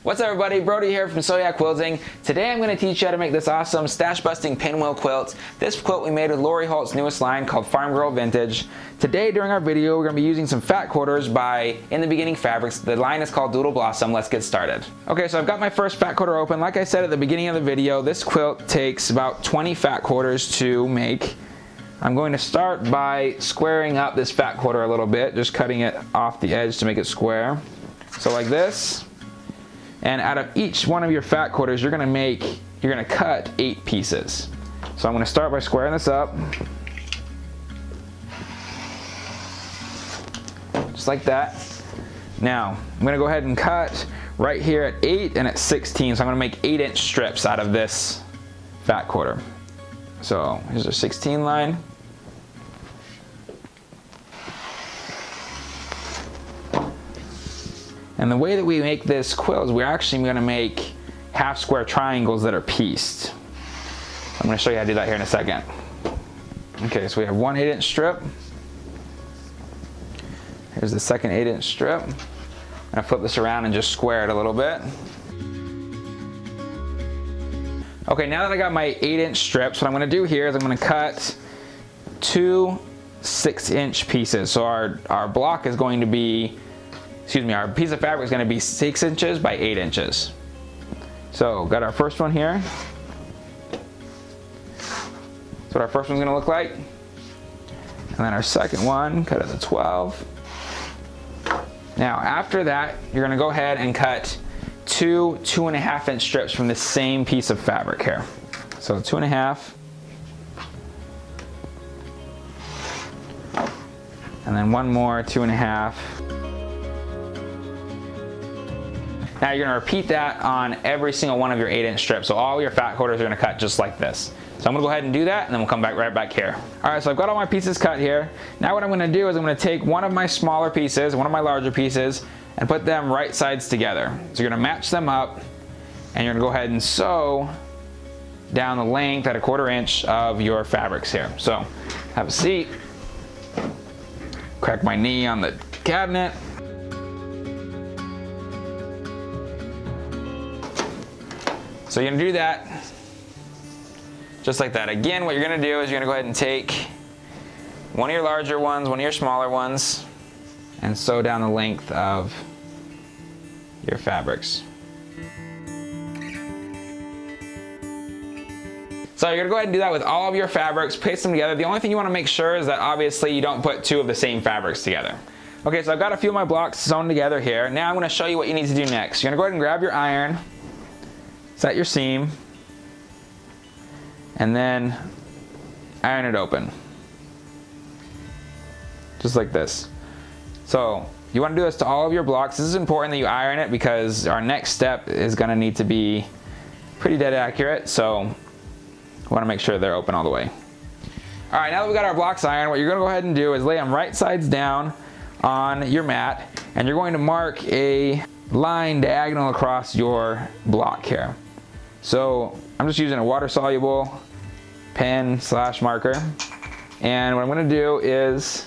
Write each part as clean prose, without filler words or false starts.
What's up everybody, Brody here from Sew Yeah Quilting. Today I'm going to teach you how to make this awesome stash busting pinwheel quilt. This quilt we made with Lori Holt's newest line called Farm Girl Vintage. Today during our video we're going to be using some fat quarters by In the Beginning Fabrics. The line is called Doodle Blossom. Let's get started. Okay, so I've got my first fat quarter open. Like I said at the beginning of the video, this quilt takes about 20 fat quarters to make. I'm going to start by squaring up this fat quarter a little bit, just cutting it off the edge to make it square. So like this. And out of each one of your fat quarters, you're gonna cut 8 pieces. So I'm gonna start by squaring this up. Just like that. Now, I'm gonna go ahead and cut right here at 8 and at 16. So I'm gonna make 8-inch strips out of this fat quarter. So here's our 16 line. And the way that we make this quilt is we're actually going to make half square triangles that are pieced. I'm going to show you how to do that here in a second. Okay, so we have one 8-inch strip. Here's the second 8-inch strip. I'm going to flip this around and just square it a little bit. Okay, now that I got my 8-inch strips, what I'm going to do here is I'm going to cut 2 6-inch pieces. So our block is going to be, our piece of fabric is going to be 6 inches by 8 inches. So got our first one here. That's what our first one's going to look like. And then our second one, cut it to 12. Now after that, you're going to go ahead and cut 2 2.5-inch strips from the same piece of fabric here. So 2.5. And then one more 2.5. Now you're going to repeat that on every single one of your 8-inch strips. So all your fat quarters are going to cut just like this. So I'm going to go ahead and do that, and then we'll come back right back here. Alright, so I've got all my pieces cut here. Now what I'm going to do is I'm going to take one of my smaller pieces, one of my larger pieces, and put them right sides together. So you're going to match them up, and you're going to go ahead and sew down the length at 1/4 inch of your fabrics here. So have a seat. Crack my knee on the cabinet. So you're gonna do that just like that. Again, what you're gonna do is you're gonna go ahead and take one of your larger ones, one of your smaller ones, and sew down the length of your fabrics. So you're gonna go ahead and do that with all of your fabrics, paste them together. The only thing you wanna make sure is that obviously you don't put 2 of the same fabrics together. Okay, so I've got a few of my blocks sewn together here. Now I'm gonna show you what you need to do next. You're gonna go ahead and grab your iron, set your seam, and then iron it open. Just like this. So you want to do this to all of your blocks. This is important that you iron it because our next step is going to need to be pretty dead accurate. So we want to make sure they're open all the way. Alright, now that we got our blocks ironed, what you're going to go ahead and do is lay them right sides down on your mat, and you're going to mark a line diagonal across your block here. So I'm just using a water-soluble pen / marker, and what I'm going to do is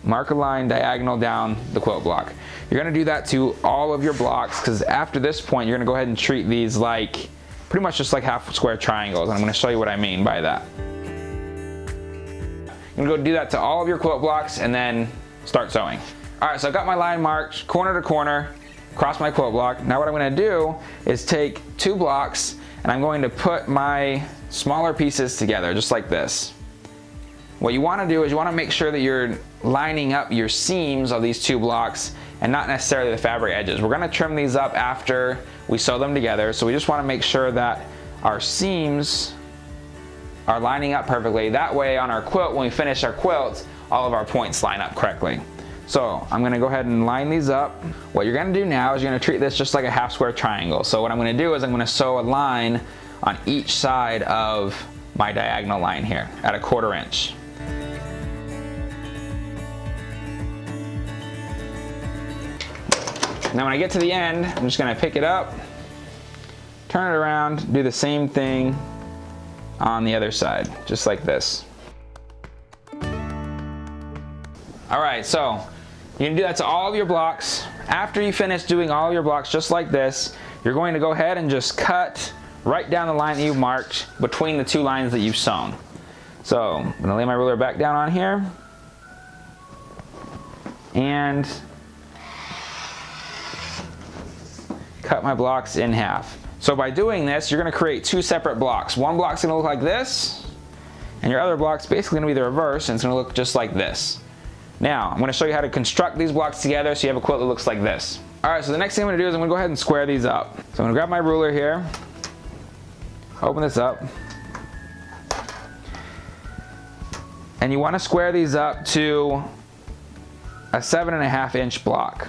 mark a line diagonal down the quilt block. You're going to do that to all of your blocks because after this point you're going to go ahead and treat these like pretty much just like half square triangles, and I'm going to show you what I mean by that. You're going to go do that to all of your quilt blocks and then start sewing. Alright, so I've got my line marked corner to corner across my quilt block. Now what I'm going to do is take 2 blocks and I'm going to put my smaller pieces together just like this. What you want to do is you want to make sure that you're lining up your seams of these 2 blocks and not necessarily the fabric edges. We're going to trim these up after we sew them together, so we just want to make sure that our seams are lining up perfectly. That way on our quilt, when we finish our quilt, all of our points line up correctly. So I'm going to go ahead and line these up. What you're going to do now is you're going to treat this just like a half square triangle. So what I'm going to do is I'm going to sew a line on each side of my diagonal line here at 1/4 inch. Now when I get to the end, I'm just going to pick it up, turn it around, do the same thing on the other side, just like this. Alright, so you can do that to all of your blocks after you finish doing all your blocks just like this, you're going to go ahead and just cut right down the line that you've marked between the two lines that you've sewn. So I'm going to lay my ruler back down on here and cut my blocks in half. So by doing this, you're going to create two separate blocks. One block's going to look like this, and your other block's basically going to be the reverse, and it's going to look just like this. Now, I'm going to show you how to construct these blocks together so you have a quilt that looks like this. Alright, so the next thing I'm going to do is I'm going to go ahead and square these up. So I'm going to grab my ruler here, open this up, and you want to square these up to a 7.5 inch block.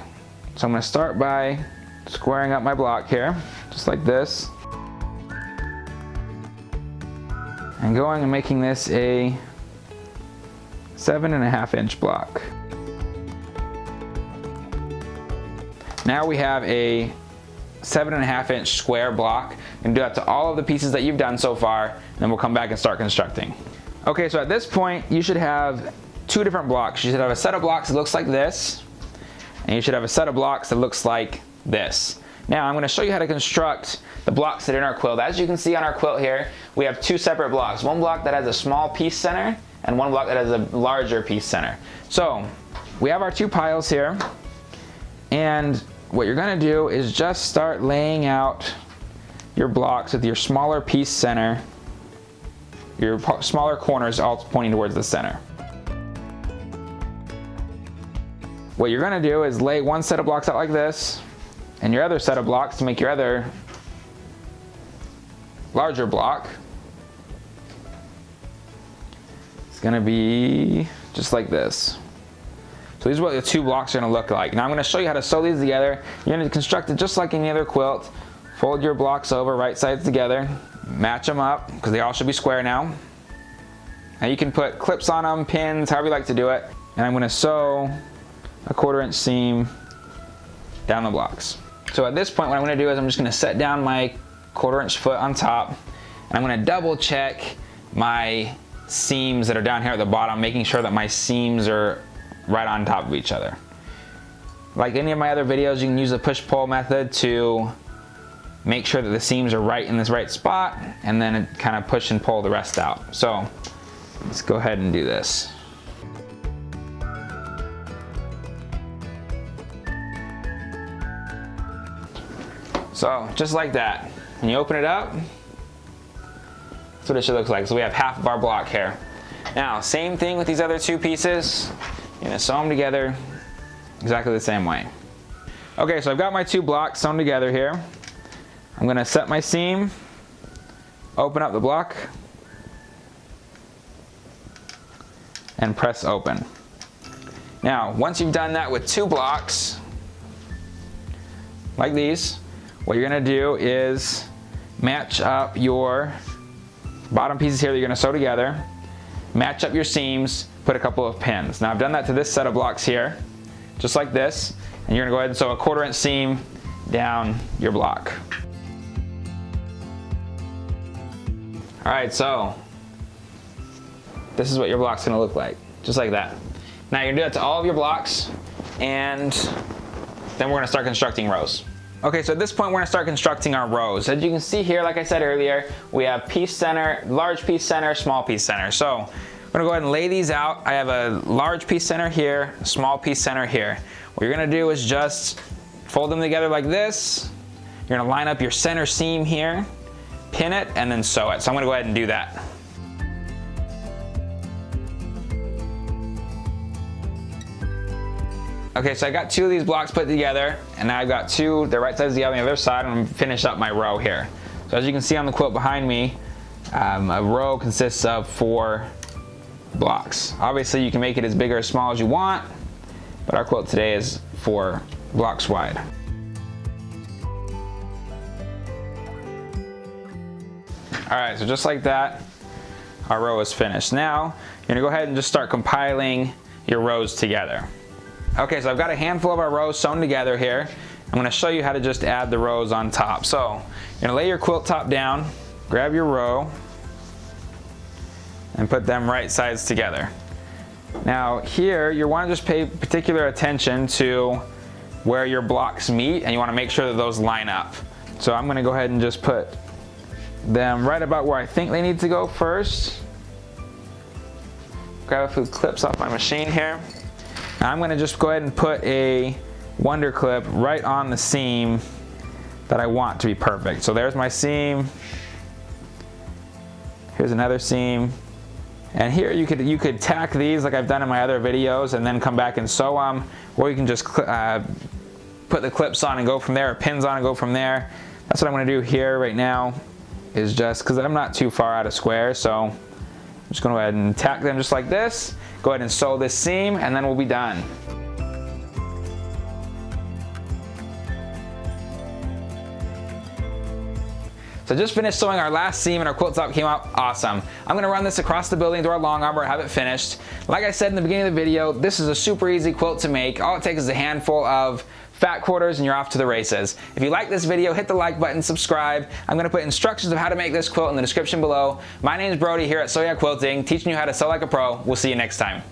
So I'm going to start by squaring up my block here, just like this, and going and making this a 7.5 inch block. Now we have a 7.5 inch square block. You can do that to all of the pieces that you've done so far, and then we'll come back and start constructing. Okay, so at this point you should have two different blocks. You should have a set of blocks that looks like this, and you should have a set of blocks that looks like this. Now I'm going to show you how to construct the blocks that are in our quilt. As you can see on our quilt here, we have two separate blocks. One block that has a small piece center and one block that has a larger piece center. So we have our two piles here, and what you're going to do is just start laying out your blocks with your smaller piece center, your smaller corners all pointing towards the center. What you're going to do is lay one set of blocks out like this, and your other set of blocks to make your other larger block. It's going to be just like this. So these are what the two blocks are going to look like. Now I'm going to show you how to sew these together. You're going to construct it just like any other quilt. Fold your blocks over right sides together, match them up because they all should be square now. Now you can put clips on them, pins, however you like to do it. And I'm going to sew a 1/4 inch seam down the blocks. So at this point what I'm going to do is I'm just going to set down my 1/4 inch foot on top, and I'm going to double check my seams that are down here at the bottom, making sure that my seams are right on top of each other. Like any of my other videos, you can use the push-pull method to make sure that the seams are right in this right spot, and then kind of push and pull the rest out. So let's go ahead and do this. So just like that, when you open it up, that's what it should look like. So we have half of our block here. Now same thing with these other two pieces. You're gonna sew them together exactly the same way. Okay, so I've got my two blocks sewn together here. I'm gonna set my seam, open up the block, and press open. Now once you've done that with two blocks like these, what you're going to do is match up your bottom pieces here that you're going to sew together, match up your seams, put a couple of pins. Now I've done that to this set of blocks here, just like this, and you're going to go ahead and sew a 1/4 inch seam down your block. Alright, so this is what your block's going to look like, just like that. Now you're going to do that to all of your blocks, and then we're going to start constructing rows. Okay, so at this point we're going to start constructing our rows. As you can see here, like I said earlier, we have piece center, large piece center, small piece center. So I'm going to go ahead and lay these out. I have a large piece center here, a small piece center here. What you're going to do is just fold them together like this. You're going to line up your center seam here, pin it, and then sew it. So I'm going to go ahead and do that. Okay, so I got two of these blocks put together, and now I've got two, they're right sides together on the other side, and I'm gonna finish up my row here. So as you can see on the quilt behind me, a row consists of 4 blocks. Obviously you can make it as big or as small as you want, but our quilt today is 4 blocks wide. Alright, so just like that, our row is finished. Now, you're gonna go ahead and just start compiling your rows together. Okay, so I've got a handful of our rows sewn together here. I'm going to show you how to just add the rows on top. So you're going to lay your quilt top down, grab your row, and put them right sides together. Now here you want to just pay particular attention to where your blocks meet, and you want to make sure that those line up. So I'm going to go ahead and just put them right about where I think they need to go first. Grab a few clips off my machine here. And I'm going to just go ahead and put a Wonder clip right on the seam that I want to be perfect. So there's my seam. Here's another seam. And here you could tack these like I've done in my other videos and then come back and sew them, or you can just put the clips on and go from there, or pins on and go from there. That's what I'm going to do here right now, is just because I'm not too far out of square, so I'm just going to go ahead and tack them just like this. Go ahead and sew this seam, and then we'll be done. So just finished sewing our last seam and our quilt top came out awesome. I'm gonna run this across the building through our long arm where I have it finished. Like I said in the beginning of the video, this is a super easy quilt to make. All it takes is a handful of fat quarters and you're off to the races. If you like this video, hit the like button, subscribe. I'm gonna put instructions of how to make this quilt in the description below. My name is Brody here at Sew Yeah Quilting, teaching you how to sew like a pro. We'll see you next time.